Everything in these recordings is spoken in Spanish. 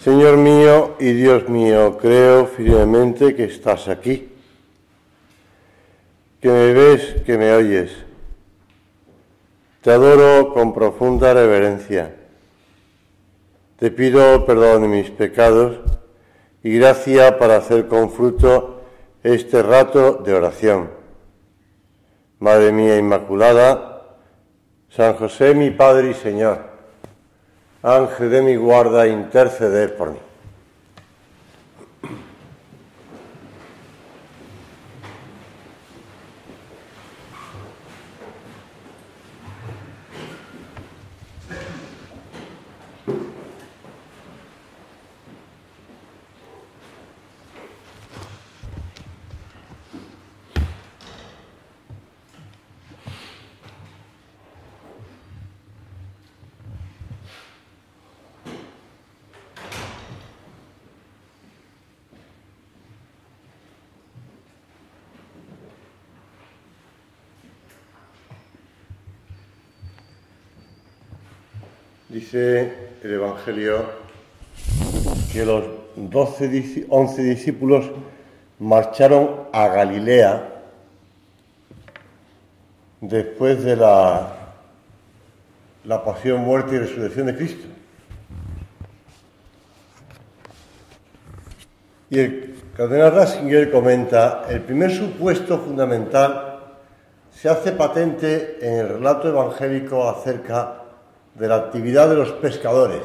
Señor mío y Dios mío, creo firmemente que estás aquí, que me ves, que me oyes. Te adoro con profunda reverencia. Te pido perdón de mis pecados y gracia para hacer con fruto este rato de oración. Madre mía Inmaculada, San José mi Padre y Señor, Ángel de mi guarda, interceded por mí. Dice el Evangelio que los 11 discípulos marcharon a Galilea después de la pasión, muerte y resurrección de Cristo. Y el cardenal Ratzinger comenta: el primer supuesto fundamental se hace patente en el relato evangélico acerca de la actividad de los pescadores.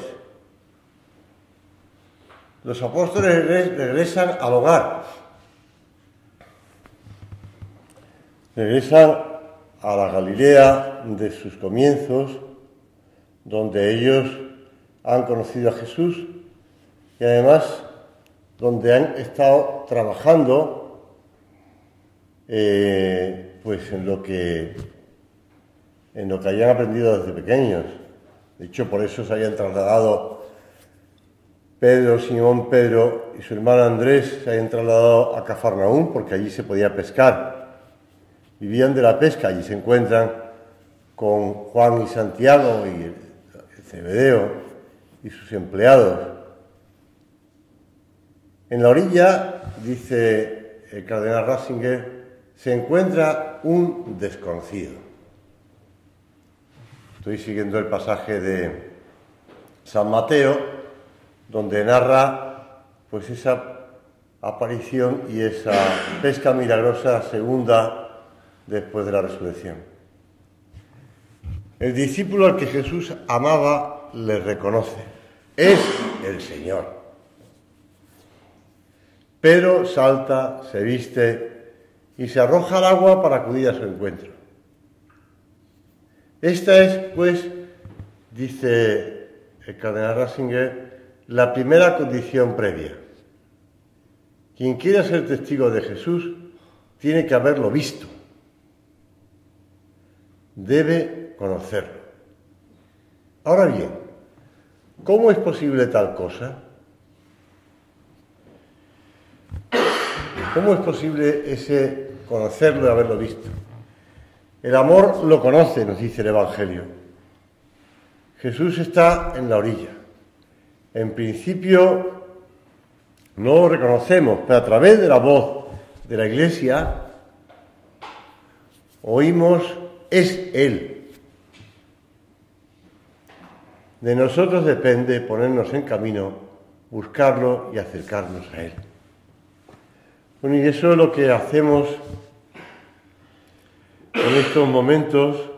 Los apóstoles regresan al hogar, regresan a la Galilea de sus comienzos, donde ellos han conocido a Jesús y además donde han estado trabajando pues en lo que hayan aprendido desde pequeños. De hecho, por eso se habían trasladado Simón Pedro y su hermano Andrés, se habían trasladado a Cafarnaúm, porque allí se podía pescar. Vivían de la pesca, allí se encuentran con Juan y Santiago y el Zebedeo y sus empleados. En la orilla, dice el cardenal Ratzinger, se encuentra un desconocido. Estoy siguiendo el pasaje de San Mateo, donde narra pues esa aparición y esa pesca milagrosa segunda después de la resurrección. El discípulo al que Jesús amaba le reconoce: es el Señor. Pedro salta, se viste y se arroja al agua para acudir a su encuentro. Esta es, pues, dice el cardenal Ratzinger, la primera condición previa. Quien quiera ser testigo de Jesús tiene que haberlo visto. Debe conocerlo. Ahora bien, ¿cómo es posible tal cosa? ¿Cómo es posible ese conocerlo y haberlo visto? El amor lo conoce, nos dice el Evangelio. Jesús está en la orilla. En principio no lo reconocemos, pero a través de la voz de la Iglesia oímos: es Él. De nosotros depende ponernos en camino, buscarlo y acercarnos a Él. Bueno, y eso es lo que hacemos en estos momentos.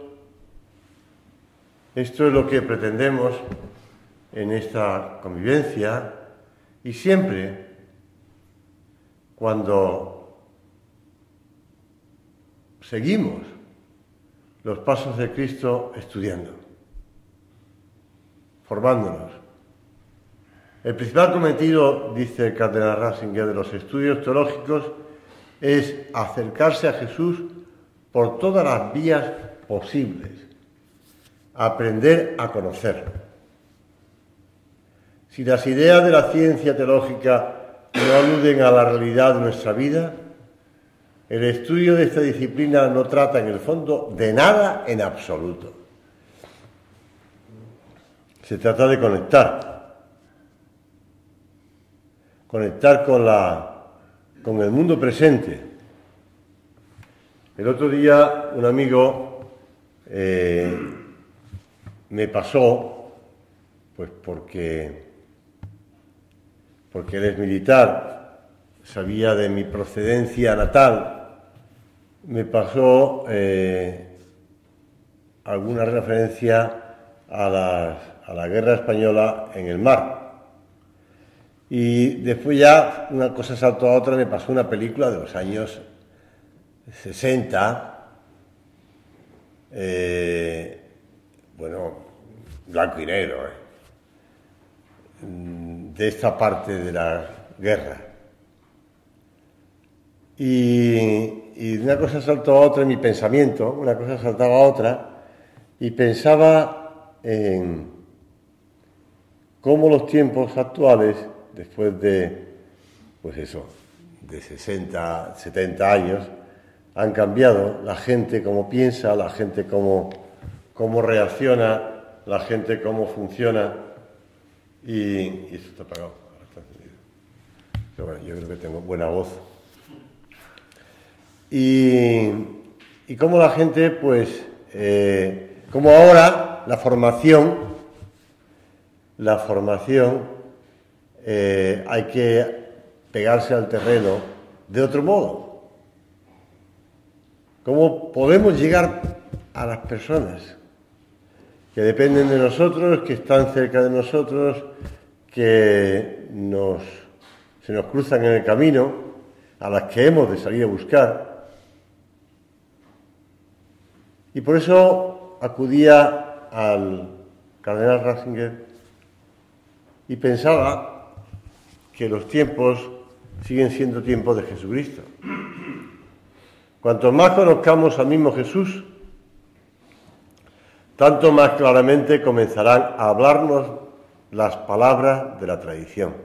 Esto es lo que pretendemos en esta convivencia, y siempre cuando seguimos los pasos de Cristo estudiando, formándonos. El principal cometido, dice el cardenal Ratzinger, de los estudios teológicos es acercarse a Jesús por todas las vías posibles, aprender a conocerlo. Si las ideas de la ciencia teológica no aluden a la realidad de nuestra vida, el estudio de esta disciplina no trata en el fondo de nada en absoluto. Se trata de conectar. conectar con el mundo presente. El otro día un amigo me pasó, pues porque él es militar, sabía de mi procedencia natal, me pasó alguna referencia a la guerra española en el mar. Y después ya una cosa saltó a otra, me pasó una película de los años 60, blanco y negro, de esta parte de la guerra. Y una cosa saltó a otra en mi pensamiento, una cosa saltaba a otra, y pensaba en cómo los tiempos actuales, después de, de 60, 70 años, han cambiado. La gente cómo piensa, la gente cómo reacciona, la gente cómo funciona. Y esto está apagado, ahora está encendido. Pero bueno, yo creo que tengo buena voz. Y cómo la gente, como ahora la formación hay que pegarse al terreno de otro modo. ¿Cómo podemos llegar a las personas que dependen de nosotros, que están cerca de nosotros, que se nos cruzan en el camino, a las que hemos de salir a buscar? Y por eso acudía al cardenal Ratzinger y pensaba que los tiempos siguen siendo tiempos de Jesucristo. Cuanto más conozcamos al mismo Jesús, tanto más claramente comenzarán a hablarnos las palabras de la tradición.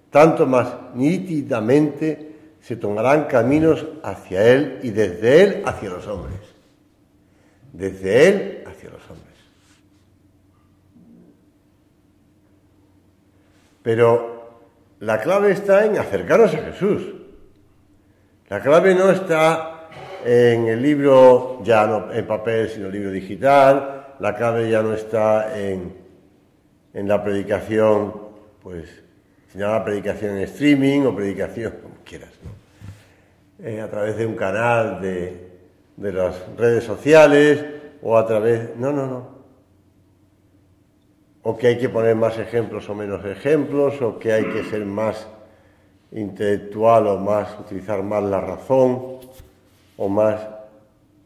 Tanto más nítidamente se tomarán caminos hacia Él y desde Él hacia los hombres. Desde Él hacia los hombres. Pero la clave está en acercarnos a Jesús. La clave no está en el libro, ya no en papel, sino en el libro digital. La clave ya no está en la predicación, sino la predicación en streaming o predicación, como quieras, ¿no? A través de un canal de las redes sociales o a través... No. O que hay que poner más ejemplos o menos ejemplos, o que hay que ser más intelectual o utilizar más la razón, o más...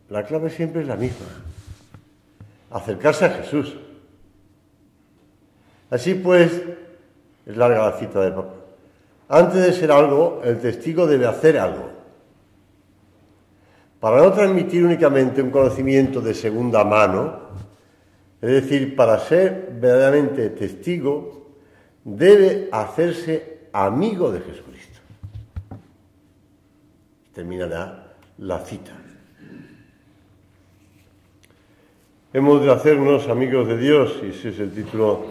La clave siempre es la misma. Acercarse a Jesús. Así pues, es larga la cita del Papa. Antes de ser algo, el testigo debe hacer algo. Para no transmitir únicamente un conocimiento de segunda mano, es decir, para ser verdaderamente testigo, debe hacerse amigo de Jesucristo. Terminará la cita. Hemos de hacernos amigos de Dios, y ese es el título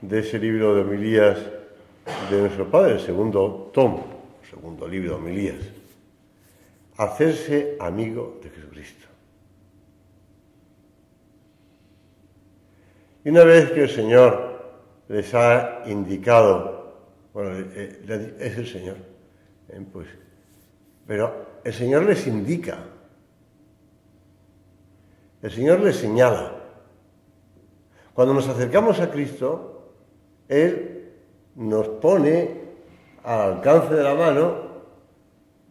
de ese libro de homilías de nuestro Padre, el segundo tomo, el segundo libro de homilías. Hacerse amigo de Jesucristo. Y una vez que el Señor les ha indicado, es el Señor, pero el Señor les indica, el Señor les señala. Cuando nos acercamos a Cristo, Él nos pone al alcance de la mano,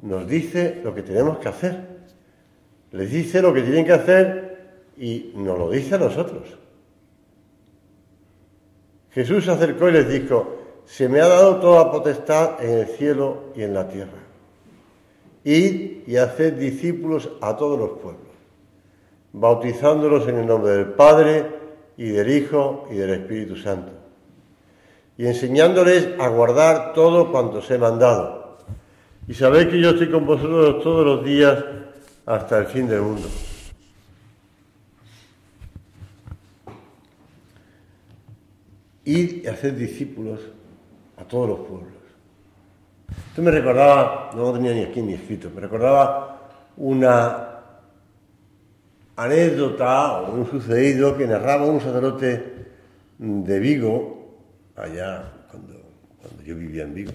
nos dice lo que tenemos que hacer, les dice lo que tienen que hacer y nos lo dice a nosotros. Jesús se acercó y les dijo: se me ha dado toda potestad en el cielo y en la tierra. Id y haced discípulos a todos los pueblos, bautizándolos en el nombre del Padre y del Hijo y del Espíritu Santo, y enseñándoles a guardar todo cuanto os he mandado. Y sabéis que yo estoy con vosotros todos los días hasta el fin del mundo. Id y haced discípulos a todos los pueblos. Esto me recordaba, no lo tenía ni aquí ni escrito, me recordaba una anécdota o un sucedido que narraba un sacerdote de Vigo, allá cuando yo vivía en Vigo.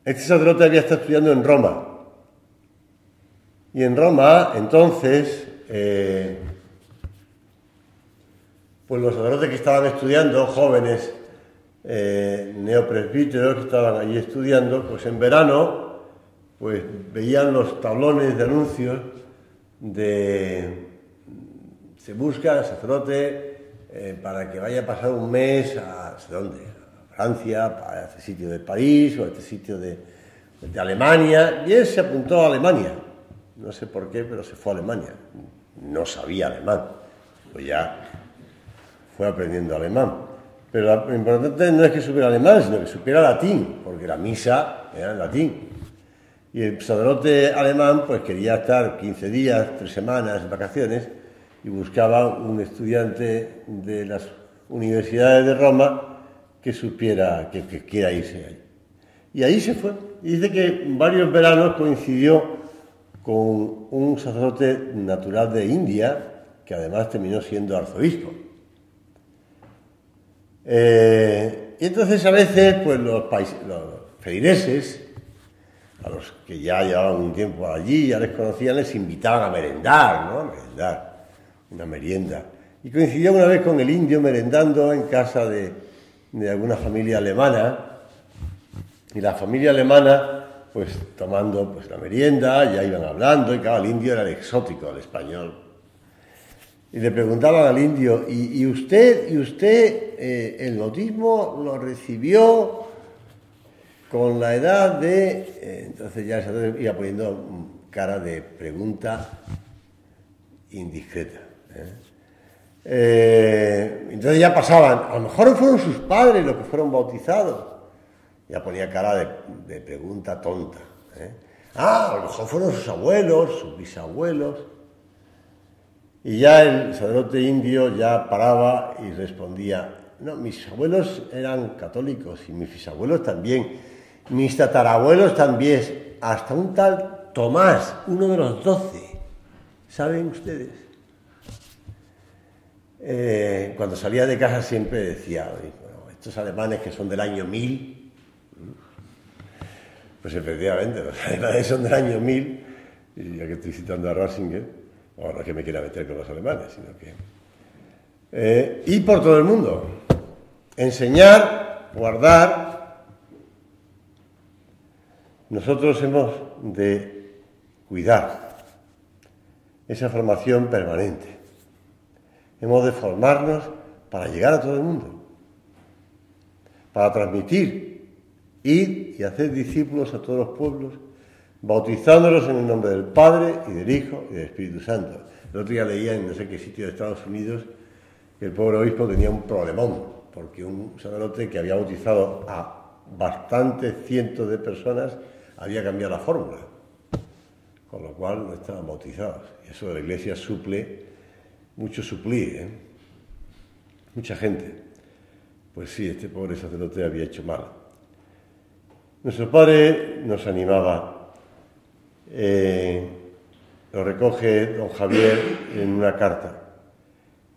Este sacerdote había estado estudiando en Roma. Y en Roma, entonces, pues los sacerdotes que estaban estudiando, jóvenes neopresbíteros que estaban allí estudiando, pues en verano, pues veían los tablones de anuncios de se busca sacerdote para que vaya a pasar un mes a no sé dónde, a Francia, a este sitio de París o a este sitio de Alemania, y él se apuntó a Alemania. No sé por qué, pero se fue a Alemania. No sabía alemán, pues ya fue aprendiendo alemán. Pero lo importante no es que supiera alemán, sino que supiera latín, porque la misa era en latín. Y el sacerdote alemán pues quería estar 15 días, 3 semanas en vacaciones y buscaba un estudiante de las universidades de Roma que supiera, que quiera irse ahí. Y ahí se fue. Y dice que en varios veranos coincidió con un sacerdote natural de India, que además terminó siendo arzobispo. Y entonces a veces pues los feligreses, a los que ya llevaban un tiempo allí, ya les conocían, les invitaban a merendar, ¿no? A merendar, una merienda. Y coincidió una vez con el indio merendando en casa de alguna familia alemana, y la familia alemana pues tomando pues la merienda, ya iban hablando, y claro, el indio era el exótico, el español. Y le preguntaban al indio, ¿y usted el bautismo lo recibió con la edad de...? Entonces ya se iba poniendo cara de pregunta indiscreta. Entonces ya pasaban, a lo mejor fueron sus padres los que fueron bautizados. Ya ponía cara de pregunta tonta. A lo mejor fueron sus abuelos, sus bisabuelos. Y ya el sacerdote indio ya paraba y respondía, no, mis abuelos eran católicos y mis bisabuelos también, mis tatarabuelos también, hasta un tal Tomás, uno de los 12. ¿Saben ustedes? Cuando salía de casa siempre decía, bueno, estos alemanes que son del año 1000, pues efectivamente, los alemanes son del año 1000, y ya que estoy citando a Ratzinger, ahora no es que me quiera meter con los alemanes, sino que... y por todo el mundo. Enseñar, guardar. Nosotros hemos de cuidar esa formación permanente. Hemos de formarnos para llegar a todo el mundo, para transmitir, ir y hacer discípulos a todos los pueblos, bautizándolos en el nombre del Padre y del Hijo y del Espíritu Santo. El otro día leía en no sé qué sitio de Estados Unidos que el pobre obispo tenía un problemón, porque un sacerdote que había bautizado a bastantes cientos de personas había cambiado la fórmula, con lo cual no estaban bautizados. Y eso de la Iglesia suple, mucho suplir, mucha gente. Pues sí, este pobre sacerdote había hecho mal. Nuestro padre nos animaba, lo recoge don Javier en una carta.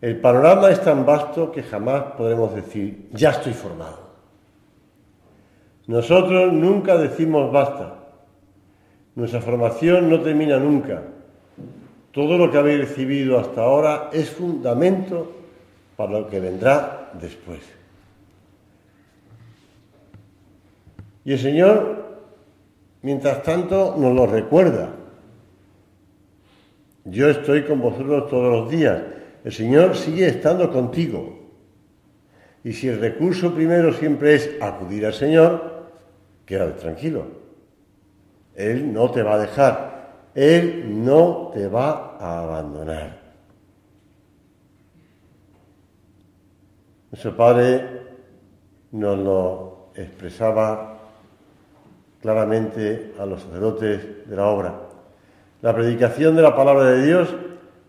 El panorama es tan vasto que jamás podremos decir, ya estoy formado. Nosotros nunca decimos basta. Nuestra formación no termina nunca. Todo lo que habéis recibido hasta ahora es fundamento para lo que vendrá después. Y el Señor, mientras tanto, nos lo recuerda. Yo estoy con vosotros todos los días. El Señor sigue estando contigo. Y si el recurso primero siempre es acudir al Señor, quédate tranquilo. Él no te va a dejar. Él no te va a abandonar. Nuestro Padre nos lo expresaba claramente a los sacerdotes de la obra. La predicación de la palabra de Dios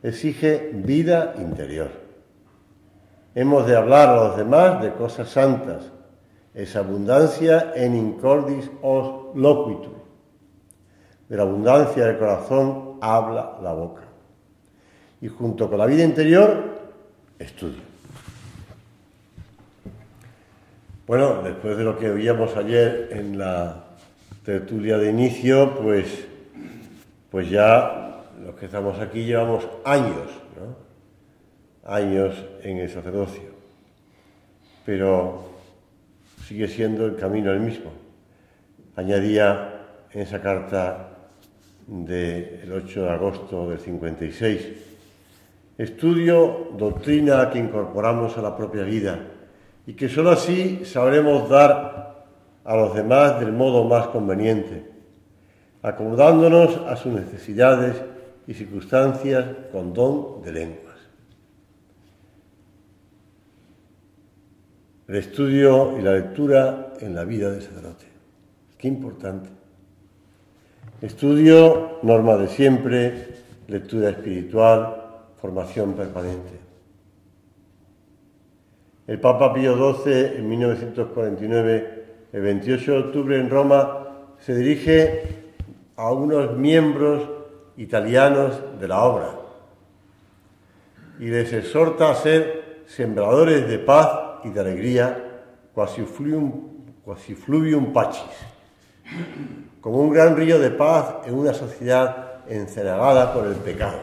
exige vida interior. Hemos de hablar a los demás de cosas santas. es abundancia en incordis os loquitur. De la abundancia del corazón habla la boca. Y junto con la vida interior, estudio. Bueno, después de lo que oíamos ayer en la tertulia de inicio, pues ya los que estamos aquí llevamos años, ¿no? Años en el sacerdocio. Pero sigue siendo el camino el mismo. Añadía en esa carta del 8 de agosto del 56, estudio doctrina que incorporamos a la propia vida y que sólo así sabremos dar a los demás del modo más conveniente, acomodándonos a sus necesidades y circunstancias con don de lenguas. El estudio y la lectura en la vida del sacerdote. Qué importante. Estudio, norma de siempre, lectura espiritual, formación permanente. El Papa Pío XII, en 1949, el 28 de octubre en Roma, se dirige a unos miembros italianos de la obra y les exhorta a ser sembradores de paz y de alegría, quasi fluvium pacis, como un gran río de paz en una sociedad encenagada por el pecado.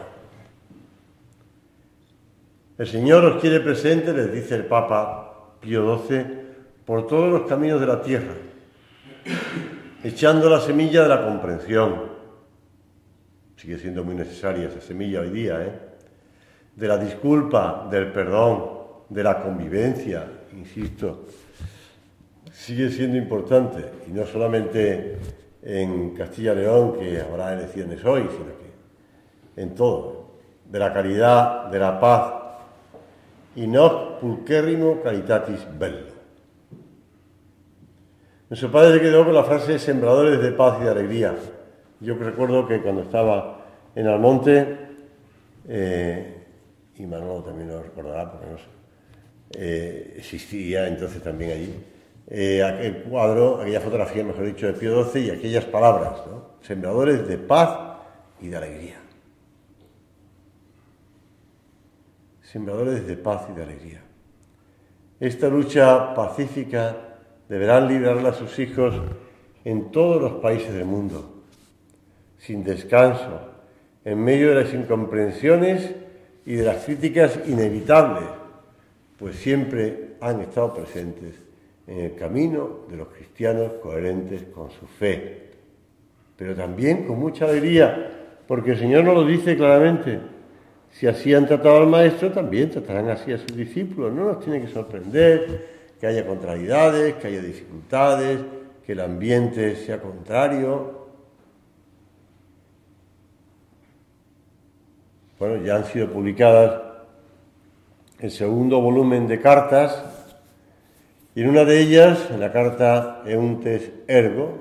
El Señor os quiere presente, les dice el Papa Pío XII, por todos los caminos de la tierra, echando la semilla de la comprensión. Sigue siendo muy necesaria esa semilla hoy día, de la disculpa, del perdón, de la convivencia, insisto. Sigue siendo importante, y no solamente en Castilla y León, que habrá elecciones hoy, sino que en todo, de la caridad, de la paz, y no pulcherrimo caritatis bello. Nuestro padre se quedó con la frase sembradores de paz y de alegría. Yo recuerdo que cuando estaba en Almonte, y Manolo también lo recordará, porque no sé, existía entonces también allí, aquel cuadro, aquella fotografía, mejor dicho, de Pío XII y aquellas palabras, ¿no? Sembradores de paz y de alegría. Sembradores de paz y de alegría. Esta lucha pacífica deberán librarla a sus hijos en todos los países del mundo, sin descanso, en medio de las incomprensiones y de las críticas inevitables, pues siempre han estado presentes en el camino de los cristianos coherentes con su fe, pero también con mucha alegría, porque el Señor nos lo dice claramente. Si así han tratado al Maestro, también tratarán así a sus discípulos. No nos tiene que sorprender que haya contrariedades, que haya dificultades, que el ambiente sea contrario. Bueno, ya han sido publicadas el segundo volumen de cartas, y en una de ellas, en la carta Euntes Ergo,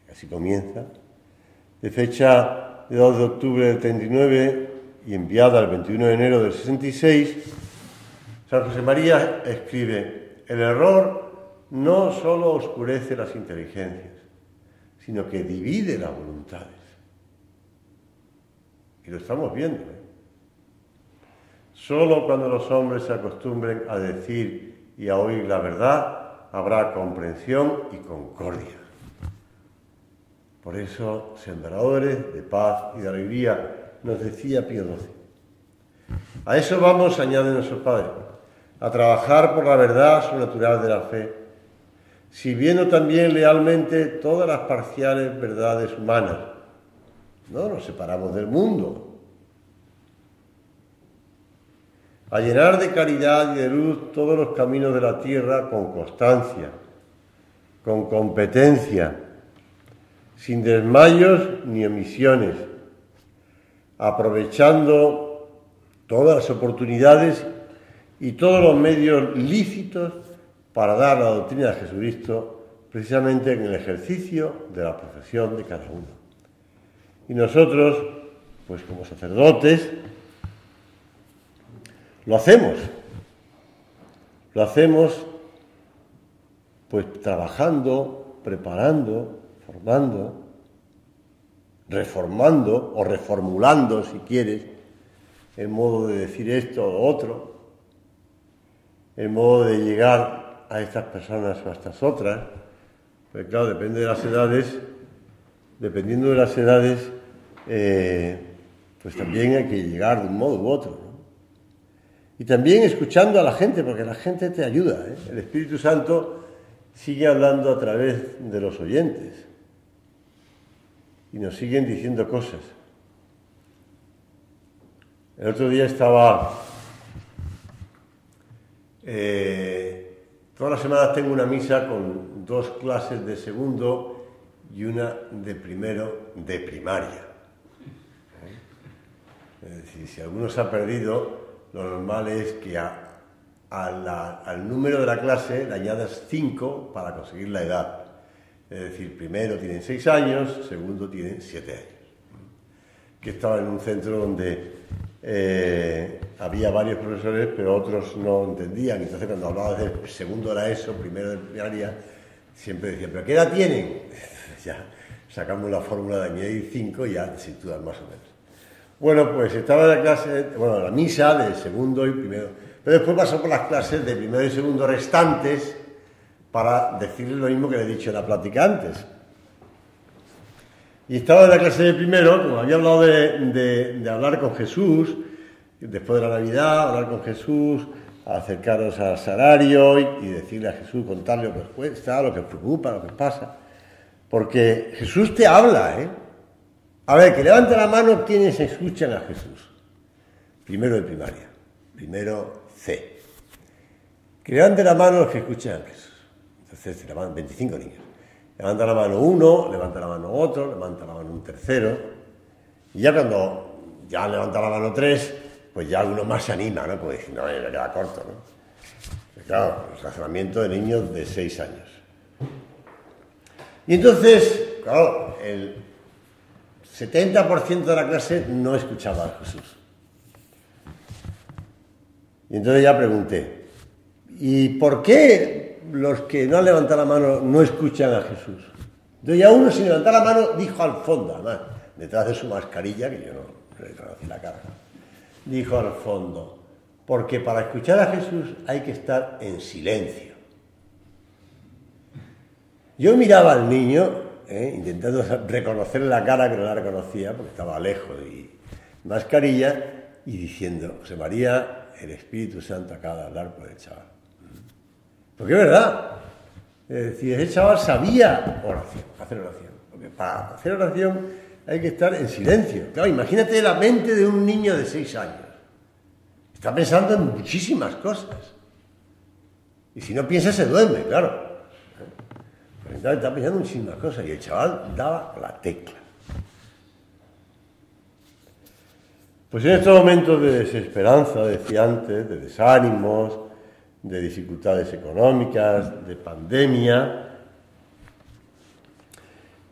que así comienza, de fecha de 2 de octubre del 39 y enviada el 21 de enero del 66, San José María escribe: el error no solo oscurece las inteligencias, sino que divide las voluntades. Y lo estamos viendo, Solo cuando los hombres se acostumbren a decir y a oír la verdad, habrá comprensión y concordia. Por eso, sembradores de paz y de alegría, nos decía Pío XII. A eso vamos, añade nuestro Padre, a trabajar por la verdad sobrenatural de la fe, sirviendo también lealmente todas las parciales verdades humanas. No nos separamos del mundo. A llenar de caridad y de luz todos los caminos de la tierra con constancia, con competencia, sin desmayos ni omisiones, aprovechando todas las oportunidades y todos los medios lícitos para dar la doctrina de Jesucristo precisamente en el ejercicio de la profesión de cada uno. Y nosotros, pues como sacerdotes, lo hacemos pues trabajando, preparando, formando, reformando o reformulando, si quieres, el modo de decir esto o otro, el modo de llegar a estas personas o a estas otras. Pues claro, dependiendo de las edades, pues también hay que llegar de un modo u otro, ¿no? Y también escuchando a la gente, porque la gente te ayuda, ¿eh? El Espíritu Santo sigue hablando a través de los oyentes y nos siguen diciendo cosas. El otro día estaba... todas las semanas tengo una misa con 2 clases de segundo y una de primero de primaria. Es decir, si alguno se ha perdido, lo normal es que al número de la clase le añadas 5 para conseguir la edad. Es decir, primero tienen 6 años, segundo tienen 7 años. Que estaba en un centro donde había varios profesores, pero otros no entendían. Entonces, cuando hablabas del segundo de la ESO, primero de primaria, siempre decían, ¿pero qué edad tienen? Ya sacamos la fórmula de añadir 5 y ya te sitúas más o menos. Bueno, pues estaba en la clase, bueno, la misa de segundo y primero, pero después pasó por las clases de primero y segundo restantes para decirles lo mismo que le he dicho en la plática antes. Y estaba en la clase de primero, como había hablado de hablar con Jesús, después de la Navidad, hablar con Jesús, acercaros al salario y decirle a Jesús, contarle lo que os cuesta, lo que os preocupa, lo que os pasa. Porque Jesús te habla, ¿eh? A ver, que levante la mano quienes escuchan a Jesús. Primero de primaria, primero C. Que levante la mano los que escuchan a Jesús. Entonces se levantan 25 niños. Levanta la mano uno, levanta la mano otro, levanta la mano un tercero. Y ya cuando ya han levantado la mano 3, pues ya uno más se anima, ¿no? Pues no, me queda corto, ¿no? Pues claro, el razonamiento de niños de 6 años. Y entonces, claro, el 70% de la clase no escuchaba a Jesús. Y entonces ya pregunté, ¿y por qué los que no han levantado la mano no escuchan a Jesús? Entonces ya uno sin levantar la mano dijo al fondo, además, detrás de su mascarilla, que yo no le conocí la cara, dijo al fondo, porque para escuchar a Jesús hay que estar en silencio. Yo miraba al niño, intentando reconocer la cara, que no la reconocía, porque estaba lejos y mascarilla, y diciendo, José María, el Espíritu Santo acaba de hablar por el chaval. Porque es verdad. Es decir, ese chaval sabía hacer oración. Porque para hacer oración hay que estar en silencio. Claro, imagínate la mente de un niño de 6 años. Está pensando en muchísimas cosas. Y si no piensa, se duerme, claro. Entonces está pensando en muchísimas cosas. Y el chaval daba la tecla. Pues en estos momentos de desesperanza, decía antes, de desánimos, de dificultades económicas, de pandemia,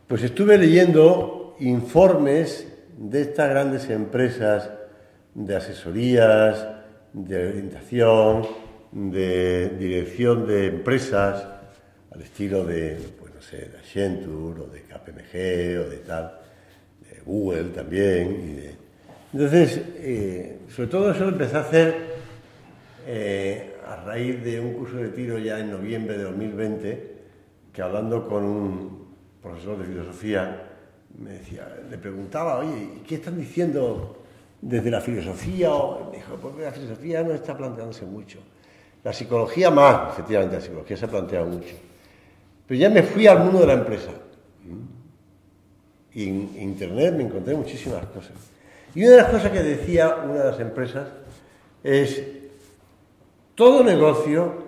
pues estuve leyendo informes de estas grandes empresas de asesorías, de orientación, de dirección de empresas, al estilo de, pues no sé, de Accenture o de KPMG o de tal, de Google también. Entonces, sobre todo eso lo empecé a hacer a raíz de un curso de tiro ya en noviembre de 2020, que hablando con un profesor de filosofía, le preguntaba, oye, ¿qué están diciendo desde la filosofía? Me dijo, porque la filosofía no está planteándose mucho. La psicología más, efectivamente, la psicología se ha planteado mucho. Pero ya me fui al mundo de la empresa. Y en Internet me encontré muchísimas cosas. Y una de las cosas que decía una de las empresas es, todo negocio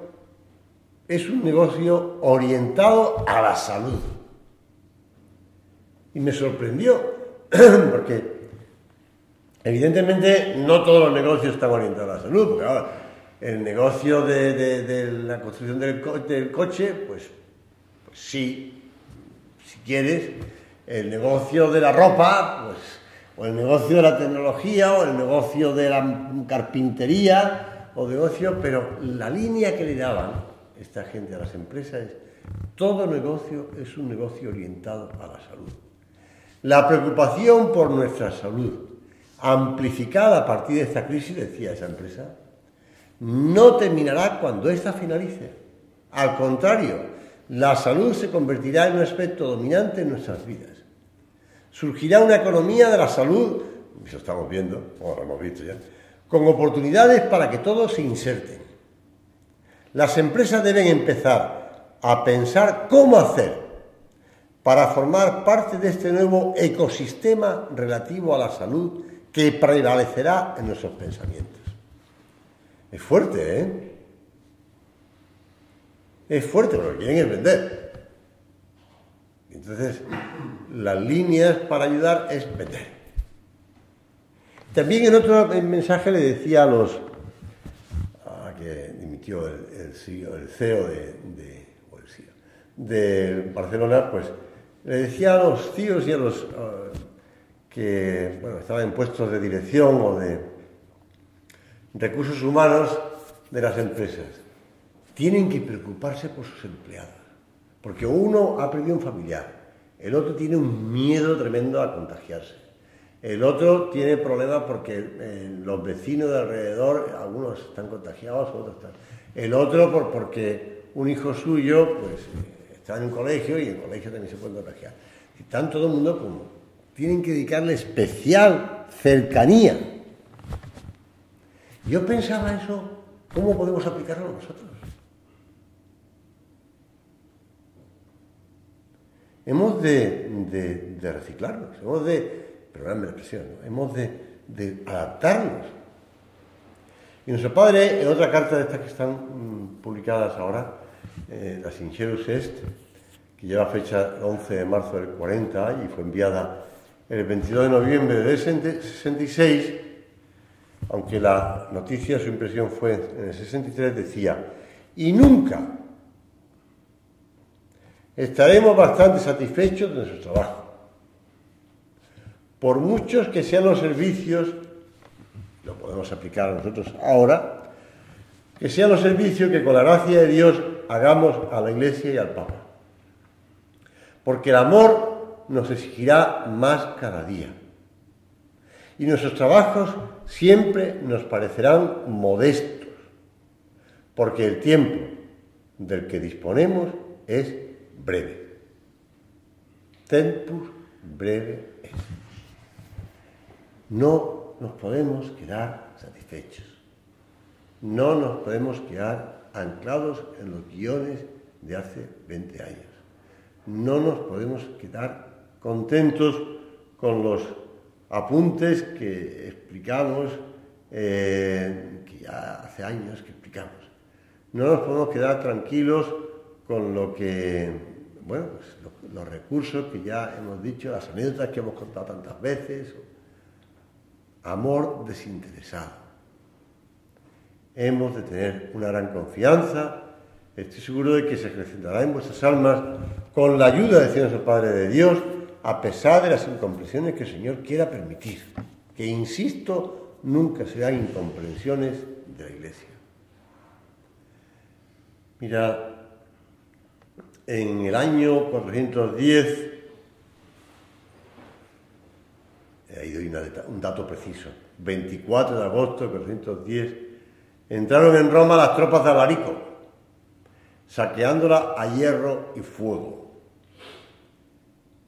es un negocio orientado a la salud. Y me sorprendió, porque evidentemente no todos los negocios están orientados a la salud, porque ahora el negocio de la construcción del coche, pues sí, si quieres, el negocio de la ropa, pues, o el negocio de la tecnología, o el negocio de la carpintería, o negocio, pero la línea que le daban esta gente a las empresas es Todo negocio es un negocio orientado a la salud. La preocupación por nuestra salud, amplificada a partir de esta crisis, decía esa empresa, no terminará cuando ésta finalice. Al contrario, la salud se convertirá en un aspecto dominante en nuestras vidas. Surgirá una economía de la salud, eso estamos viendo, o lo hemos visto ya, con oportunidades para que todos se inserten. Las empresas deben empezar a pensar cómo hacer para formar parte de este nuevo ecosistema relativo a la salud que prevalecerá en nuestros pensamientos. Es fuerte, ¿eh? Es fuerte, pero lo que quieren es vender. Entonces, las líneas para ayudar es vender. También en otro mensaje le decía a los que emitió el CEO de Barcelona, pues le decía a los CEOs y a los que estaban en puestos de dirección o de recursos humanos de las empresas, tienen que preocuparse por sus empleados, porque uno ha perdido un familiar, el otro tiene un miedo tremendo a contagiarse, el otro tiene problemas porque los vecinos de alrededor, algunos están contagiados, otros están. El otro porque un hijo suyo pues está en un colegio y en el colegio también se puede contagiar. Y están todo el mundo como tienen que dedicarle especial cercanía. Yo pensaba eso, ¿cómo podemos aplicarlo nosotros? Hemos de reciclarnos, hemos de, perdóname la expresión, ¿no? Hemos de adaptarnos. Y nuestro padre, en otra carta de estas que están publicadas ahora, la Sincerus Est, que lleva fecha 11 de marzo del 40 y fue enviada el 22 de noviembre del 66, aunque la noticia, su impresión fue en el 63, decía: y nunca estaremos bastante satisfechos de nuestro trabajo, por muchos que sean los servicios, lo podemos aplicar a nosotros ahora, que sean los servicios que con la gracia de Dios hagamos a la Iglesia y al Papa. Porque el amor nos exigirá más cada día. Y nuestros trabajos siempre nos parecerán modestos, porque el tiempo del que disponemos es breve. Tempus breve est. No nos podemos quedar satisfechos. No nos podemos quedar anclados en los guiones de hace 20 años. No nos podemos quedar contentos con los apuntes que explicamos, que ya hace años que explicamos. No nos podemos quedar tranquilos con lo que, los recursos que ya hemos dicho, las anécdotas que hemos contado tantas veces. Amor desinteresado. Hemos de tener una gran confianza. Estoy seguro de que se acrecentará en vuestras almas con la ayuda, decía nuestro Padre de Dios, a pesar de las incomprensiones que el Señor quiera permitir, que, insisto, nunca serán incomprensiones de la Iglesia. Mira, en el año 410, ahí doy un dato preciso, 24 de agosto de 410, entraron en Roma las tropas de Alarico, saqueándola a hierro y fuego.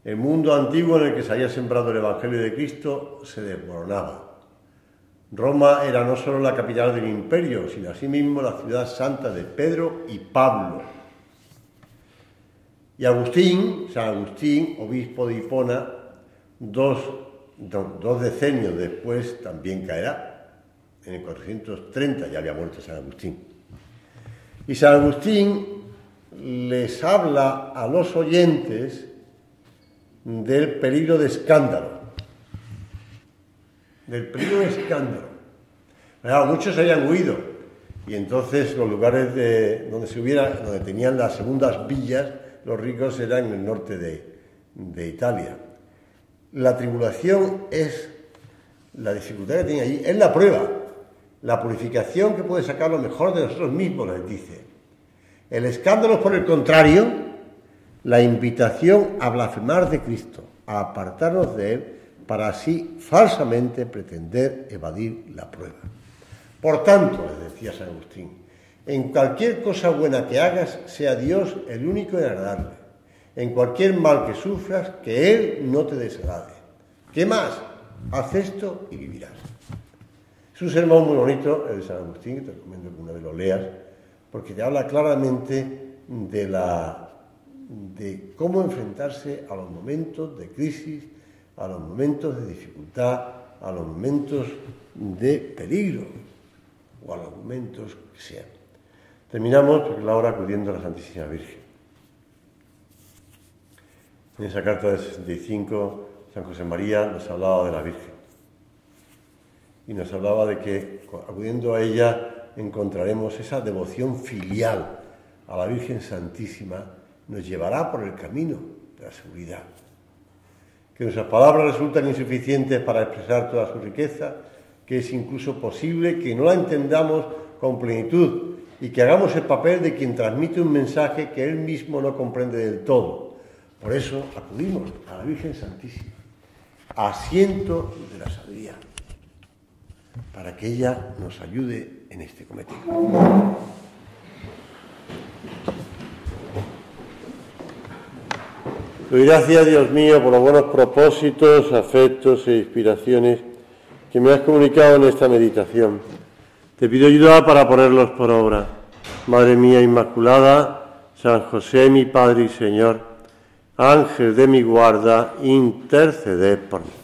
El mundo antiguo en el que se había sembrado el Evangelio de Cristo se desmoronaba. Roma era no solo la capital del imperio, sino asimismo la ciudad santa de Pedro y Pablo. Y San Agustín, obispo de Hipona, dos decenios después también caerá. En el 430 ya había muerto San Agustín. Y San Agustín les habla a los oyentes del peligro de escándalo. Del peligro de escándalo. Claro, muchos habían huido. Y entonces los lugares donde tenían las segundas villas, los ricos, eran en el norte de Italia. La tribulación es la dificultad que tiene allí, es la prueba, la purificación que puede sacar lo mejor de nosotros mismos, les dice. El escándalo, por el contrario, la invitación a blasfemar de Cristo, a apartarnos de Él, para así falsamente pretender evadir la prueba. Por tanto, les decía San Agustín, en cualquier cosa buena que hagas, sea Dios el único en agradarle. En cualquier mal que sufras, que Él no te desagrade. ¿Qué más? Haz esto y vivirás. Es un sermón muy bonito, el de San Agustín, que te recomiendo que una vez lo leas, porque te habla claramente de cómo enfrentarse a los momentos de crisis, a los momentos de dificultad, a los momentos de peligro o a los momentos que sean. Terminamos, Laura, acudiendo a la Santísima Virgen. En esa carta del 65, San José María nos hablaba de la Virgen y nos hablaba de que acudiendo a ella encontraremos esa devoción filial a la Virgen Santísima, nos llevará por el camino de la seguridad. Que nuestras palabras resultan insuficientes para expresar toda su riqueza, que es incluso posible que no la entendamos con plenitud y que hagamos el papel de quien transmite un mensaje que él mismo no comprende del todo. Por eso acudimos a la Virgen Santísima, asiento de la sabiduría, para que ella nos ayude en este cometido. Doy gracias, Dios mío, por los buenos propósitos, afectos e inspiraciones que me has comunicado en esta meditación. Te pido ayuda para ponerlos por obra. Madre mía Inmaculada, San José, mi Padre y Señor, Ángel de mi guarda, interceded por mí.